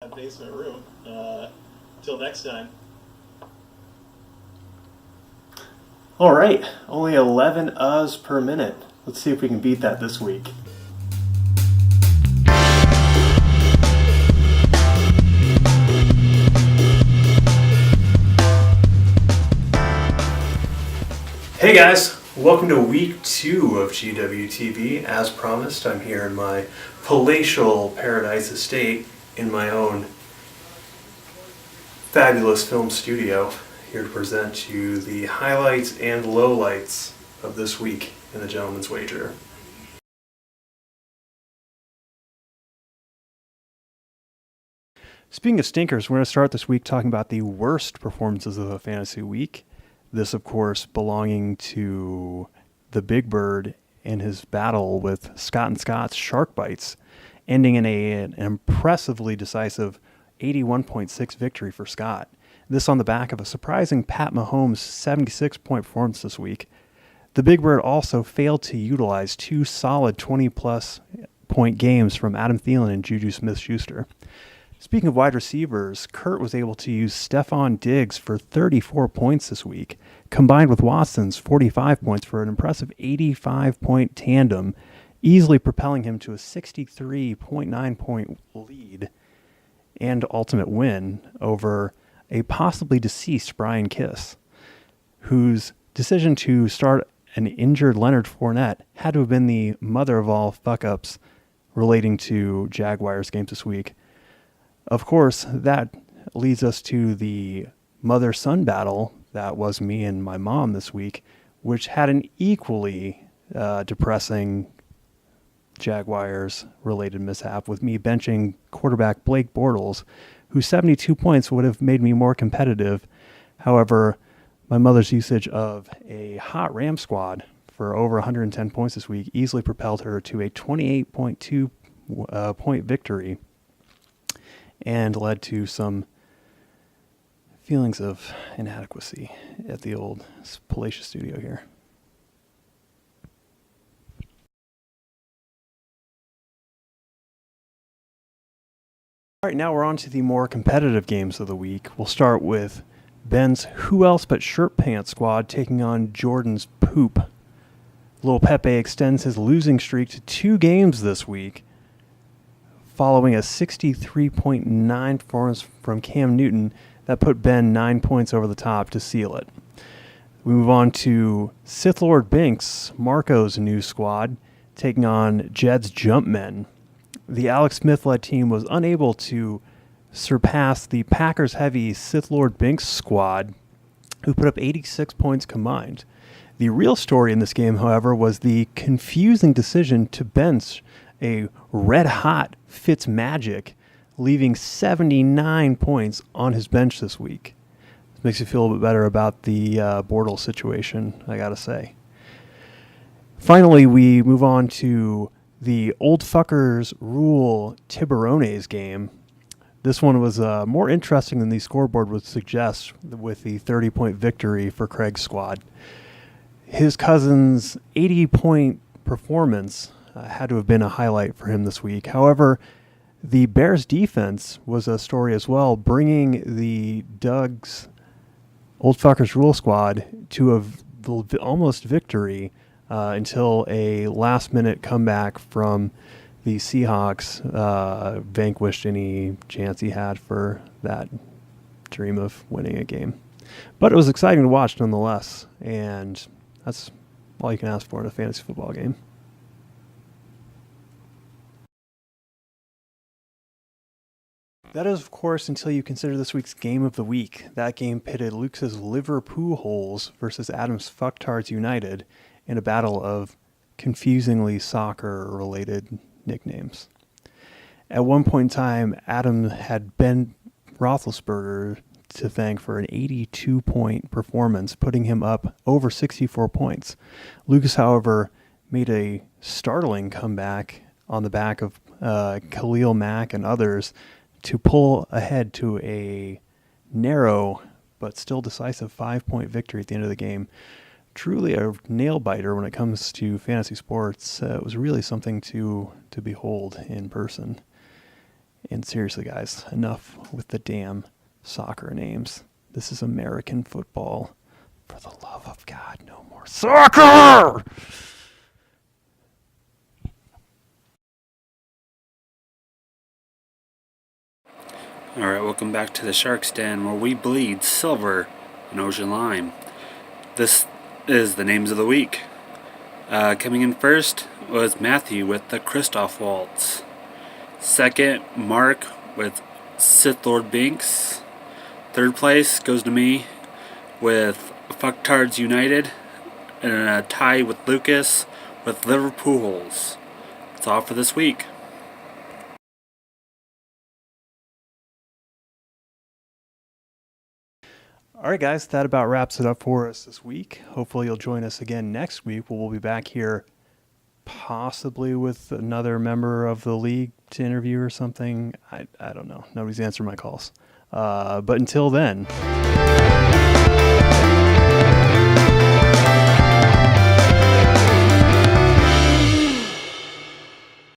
basement room. Till next time. All right, only 11 uhs per minute. Let's see if we can beat that this week. Hey guys, welcome to week 2 of GWTV. As promised, I'm here in my palatial paradise estate in my own fabulous film studio, here to present to you the highlights and lowlights of this week in the Gentleman's Wager. Speaking of stinkers, we're going to start this week talking about the worst performances of the fantasy week. This, of course, belonging to the Big Bird and his battle with Scott and Scott's Shark Bites, ending in an impressively decisive 81.6 victory for Scott. This on the back of a surprising Pat Mahomes 76-point performance this week. The Big Bird also failed to utilize 2 solid 20-plus point games from Adam Thielen and Juju Smith-Schuster. Speaking of wide receivers, Kurt was able to use Stephon Diggs for 34 points this week, combined with Watson's 45 points for an impressive 85-point tandem, easily propelling him to a 63.9-point lead and ultimate win over a possibly deceased Brian Kiss, whose decision to start an injured Leonard Fournette had to have been the mother of all fuck-ups relating to Jaguars games this week. Of course, that leads us to the mother-son battle that was me and my mom this week, which had an equally depressing Jaguars-related mishap, with me benching quarterback Blake Bortles, whose 72 points would have made me more competitive. However, my mother's usage of a hot Ram squad for over 110 points this week easily propelled her to a 28.2 point victory, and led to some feelings of inadequacy at the old Palatial studio here. All right, now we're on to the more competitive games of the week. We'll start with Ben's Who Else But Shirt Pants squad taking on Jordan's Poop. Lil Pepe extends his losing streak to 2 games this week, following a 63.9 performance from Cam Newton that put Ben 9 points over the top to seal it. We move on to Sith Lord Binks, Marco's new squad, taking on Jed's Jumpmen. The Alex Smith-led team was unable to surpass the Packers-heavy Sith Lord Binks squad, who put up 86 points combined. The real story in this game, however, was the confusing decision to bench a red-hot Fitzmagic, leaving 79 points on his bench this week. This makes you feel a little bit better about the Bortles situation, I gotta say. Finally, we move on to the Old Fuckers Rule Tiburones game. This one was more interesting than the scoreboard would suggest, with the 30-point victory for Craig's squad. His cousin's 80-point performance had to have been a highlight for him this week. However, the Bears defense was a story as well, bringing the Doug's Old Fuckers Rule squad to a almost victory until a last-minute comeback from the Seahawks vanquished any chance he had for that dream of winning a game. But it was exciting to watch nonetheless, and that's all you can ask for in a fantasy football game. That is, of course, until you consider this week's Game of the Week. That game pitted Luke's Liverpool Holes versus Adam's Fucktards United in a battle of confusingly soccer-related nicknames. At one point in time, Adam had Ben Roethlisberger to thank for an 82-point performance, putting him up over 64 points. Lucas, however, made a startling comeback on the back of Khalil Mack and others to pull ahead to a narrow but still decisive 5-point victory at the end of the game. Truly a nail-biter when it comes to fantasy sports. It was really something to behold in person. And seriously, guys, enough with the damn soccer names. This is American football. For the love of God, no more soccer! Alright, welcome back to the Shark's Den, where we bleed silver and ocean lime. This is the names of the week. Coming in first was Matthew with the Christoph Waltz. Second, Mark with Sith Lord Binks. Third place goes to me with Fucktards United, and a tie with Lucas with Liverpools. That's all for this week. All right, guys, that about wraps it up for us this week. Hopefully you'll join us again next week. We'll be back here possibly with another member of the league to interview or something. I don't know. Nobody's answering my calls. But until then...